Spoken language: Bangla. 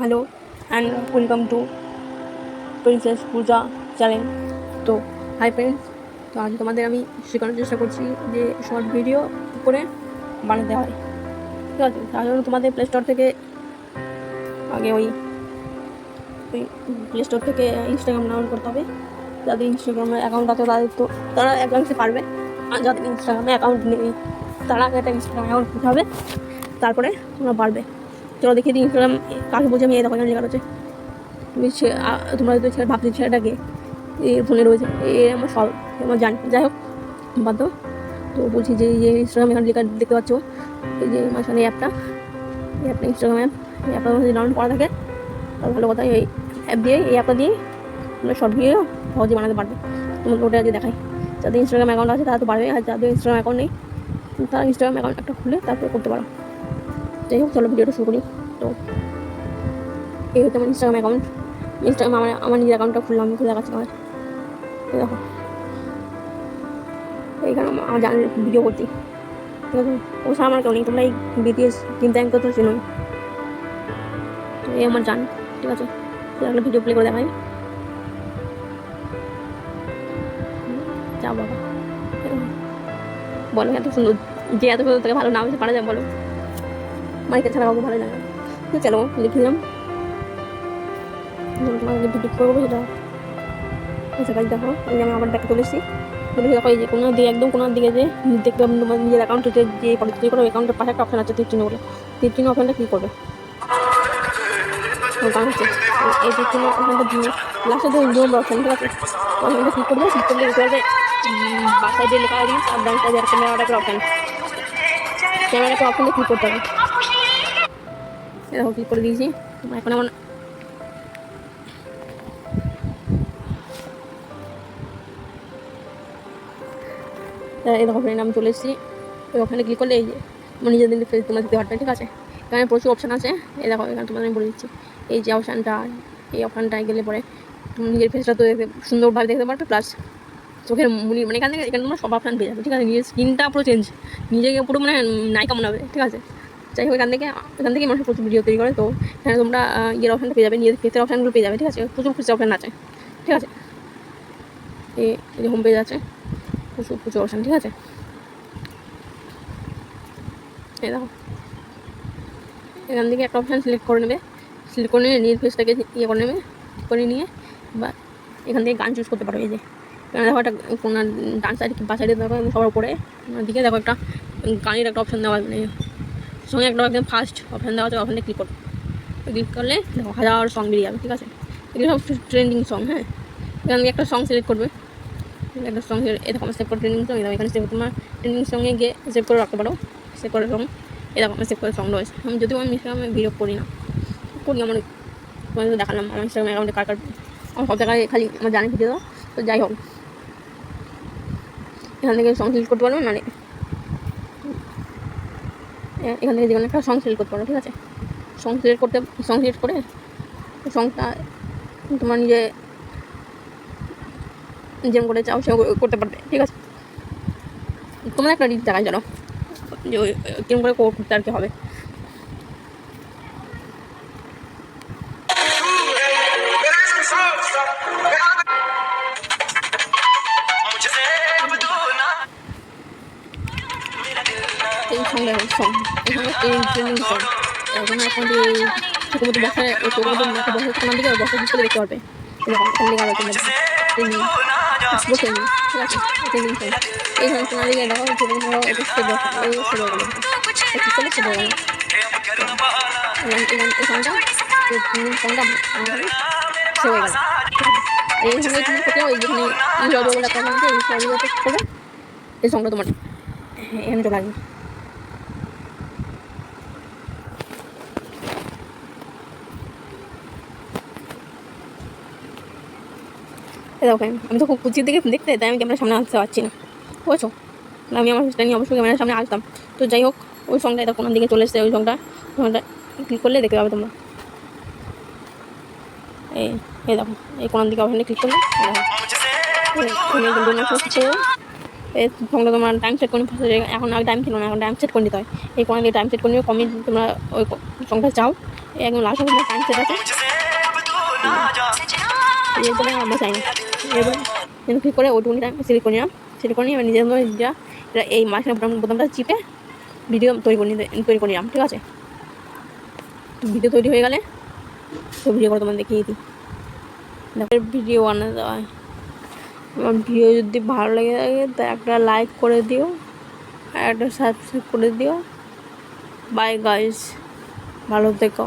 Hello and welcome to princess Puja channel. তো হাই ফ্রেন্ডস, তো আজ তোমাদের আমি শেখানোর চেষ্টা করছি যে শর্ট ভিডিও করে বানাতে হয়। ঠিক আছে, তার জন্য তোমাদের প্লে স্টোর থেকে আগে ওই প্লে স্টোর থেকে ইনস্টাগ্রাম ডাউনলোড করতে হবে। যাদের ইনস্টাগ্রামে অ্যাকাউন্ট আছে তারা অ্যাকাউন্টে পারবে, আর যাদের ইনস্টাগ্রামে অ্যাকাউন্ট নেই তারা একটা ইনস্টাগ্রাম অ্যাকাউন্ট খুলতে হবে, তারপরে তোমরা পারবে। চলো দেখিয়ে দিই ইনস্টাগ্রাম কাকে বলছি আমি। এই দেখো এখানে লেখা রয়েছে, তোমরা যদি ছেলে ভাবছি ছেলেটাকে এর ফোনে রয়েছে, এ আমার সব আমার জানি। যাই হোক বাদ দাও। তো বলছি যে এই ইনস্টাগ্রাম এখানে লেখা দেখতে পাচ্ছ, এই যে আমার সামনে অ্যাপটা ইনস্টাগ্রাম অ্যাপ, এই অ্যাপটা যদি ডাউনলোড করা থাকে তাহলে ভালো কথা। এই অ্যাপ দিয়ে এই অ্যাপটা দিয়ে তোমরা শর্ট ভিডিও সহজে বানাতে পারবে। তোমাকে ওটা আগে দেখাই। যাদের ইনস্টাগ্রাম অ্যাকাউন্ট আছে তারা তো পারবে, আর যাদের ইনস্টাগ্রাম অ্যাকাউন্ট নেই তারা ইনস্টাগ্রাম অ্যাকাউন্ট একটা খুলে তারপরে করতে পারো। যাই হোক চলো ভিডিওটা শুরু করি। তো এই হচ্ছে আমার ইনস্টাগ্রাম অ্যাকাউন্ট। আমার নিজের অ্যাকাউন্টটা খুললাম, আমি খুলে দেখাচ্ছি আমার। দেখো এইখানে আমার জানি ভিডিও করছি, ঠিক আছে। ও ছাড়া আমার কেউ নেই। তোমরা এই বিটিএস টিম ট্যাঙ্ক তো চেনোই, তো এই আমার জান, ঠিক আছে। একটা ভিডিও প্লে করে দেখাই। যা বাবা বলো, এত সুন্দর যে এত সুন্দর থেকে ভালো নাম হয়েছে পারা যায় বলো? মাইকে ছাড়া কাউকে ভালো লাগে। তো চলো লিখে দিলাম, তোমাকে ভিডিও করবো সেটা। আচ্ছা কাজ দেখো, এই যে আমি আবার ব্যাকে চলে এসেছি। দেখো এই যে কোনো দিকে একদম কোনো দিকে যে দেখবে তোমার নিজের অ্যাকাউন্ট হচ্ছে যে পরে তৈরি করো, অ্যাকাউন্টের পাশে একটা অপশান আছে তীর চিহ্ন বলে, তীর চিহ্ন অপশানটা ক্লিক করবে। কারণ হচ্ছে এই তীর চিহ্ন অপশানটা দিয়ে লাস্টে যে জুম অপশান, ঠিক আছে, অপশানটা ক্লিক করবে। ক্লিক করলে দেখতে পাবে বাঁ সাইডে লেখা রিলস আর ডান সাইডে ক্যামেরাটা একটা অপশান, ক্যামেরাটা অপশানটা ক্লিক করতে হবে। এরকম ক্লিক করে দিয়েছি। এখন আমার এরকম ফ্রেন্ড আমি চলে এসেছি। ওখানে ক্লিক করলে এই যে আমার নিজেদের ফেস তোমরা দিতে পারবে, ঠিক আছে। এখানে প্রচুর অপশান আছে। এই দেখো এখানে তোমাদের আমি বলে দিচ্ছি, এই যে অপশানটা, এই অপশানটায় গেলে পরে তুমি নিজের ফেসটা তো সুন্দরভাবে দেখতে পারবে, প্লাস চোখের মুনি মানে এখানে তোমরা সব অপশান পেয়ে যাবে, ঠিক আছে। নিজের স্কিনটা পুরো চেঞ্জ, নিজেকে পুরো মানে নায়িকা মনে হবে, ঠিক আছে। যাই হোক এখান থেকে মানুষ প্রচুর ভিডিও তৈরি করে। তো এখানে তোমরা ইয়ের অপশানটা পেয়ে যাবে, নিজের ফেসের অপশানগুলো পেয়ে যাবে, ঠিক আছে। প্রচুর অপশান আছে, ঠিক আছে। এই যে হোম পেজ আছে, প্রচুর অপশান, ঠিক আছে। এই দেখো এখান থেকে একটা অপশান সিলেক্ট করে নেবে, সিলেক্ট করে নিয়ে নিজের ফেসটাকে ইয়ে করে নেবে, করে নিয়ে বা এখান থেকে গান চুজ করতে পারো। এই যে এখানে দেখো একটা কোনো ডান সাইডে বা সাইডে দেখো সবার উপরে দিকে দেখো একটা গানের একটা অপশান দেওয়া, মানে সঙ্গে একটা একদম ফার্স্ট অপশান দেওয়া আছে। ওখানে ক্লিক করো, ক্লিক করলে দেখো হাজার সং বেরিয়ে যাবে, ঠিক আছে। এগুলো সব ট্রেন্ডিং সং। হ্যাঁ, এখান থেকে একটা সং সিলেক্ট করবে, একটা সং এরকম সেভ করে ট্রেন্ডিং সং। এখানে সেভ তোমার ট্রেন্ডিং সঙ্গে গিয়ে সেভ করে রাখতে পারো, সেভ করে সং। এরকম সেভ করে সং রয়েছে। আমি যদিও আমি ইনস্টাগ্রামে ভিডিও করি না, আমার তোমাদের দেখালাম আমার ইনস্টাগ্রাম অ্যাকাউন্টে কার আমার সব জায়গায় খালি আমার জানি ভিডিও। তো যাই হোক এখান থেকে সং সিলেক্ট করতে পারবো, মানে এখান থেকে যেখানে একটা সং সিলেক্ট করতে পারো, ঠিক আছে। সং সিলেক্ট করে সংটা তোমার যেমন করে চাও সে করতে পারবে, ঠিক আছে। তোমরা একটা রিচ দেখাই জানো যে কেমন করে করতে আর কি হবে। এই সং দেখো, সং এখানে ট্রেন্ডিং সং। এখন এখন ছোটো মতো বসায় একটা বসার কোনার দিকে বসার দিক করে দেখতে পারবে। এরকম এখান থেকে আরো ট্রেন্ডিং বসে নিই, ঠিক আছে। ট্রেন্ডিং সং এইখানে কোনার দিকে দেখো ছোটো ছোটো এটা সেভ এই সেভ হয়ে গেলো, ঠিক করলে সেভ হয়ে গেলো। এই সংটা ট্রেন্ডিং সংটা সেভ হয়ে গেলো। এইখানে তুমি কোথাও এই যেখানে ইউটিউবে বলে একটা সঙ্গে এই করবে, এই সংটা তোমার এখানে চলে আসবে। দেখো আমি তো খুব কুচির দিকে দেখতে, তাই আমি ক্যামেরার সামনে আসতে পারছি না, বুঝছো। আমি আমার ফেসটা নিয়ে অবশ্যই ক্যামেরার সামনে আসতাম। তো যাই হোক ওই সংটা এটা কোনার দিকে চলে এসছে, ওই সংটা ক্লিক করলে দেখতে পাবে তোমরা। এই দেখো এই কোনার দিকে ওখানে ক্লিক করলে এই সঙ্গে তোমার টাইম সেট করে এখন আগে টাইম ছিল না, এখন টাইম সেট করে নিতে হয়। এই কোনার দিকে টাইম সেট করে নিবে, কমিট তোমরা ওই সংটা চাও একদম লাস্ট পর্যন্ত টাইম সেট আছে, এরপরে আমরা চাই না। এরপরে ক্লিক করে ওইটুকুনি টাইম সিলেক্ট করে নিলাম, সিলেক্ট করে নিয়ে এবার নিজের মতো যা এটা এই মাঝখানে বোতামটা চিপে ভিডিও তৈরি করে নিলাম। ঠিক আছে, ভিডিও তৈরি হয়ে গেলে তো ভিডিও করে তোমাদের দেখিয়ে দিই। ভিডিও বানাতে দেওয়া হয়। আমার ভিডিও যদি ভালো লেগে থাকে তা একটা লাইক করে দিও, আর একটা সাবস্ক্রাইব করে দিও। বাই গাইস, ভালো থেকো।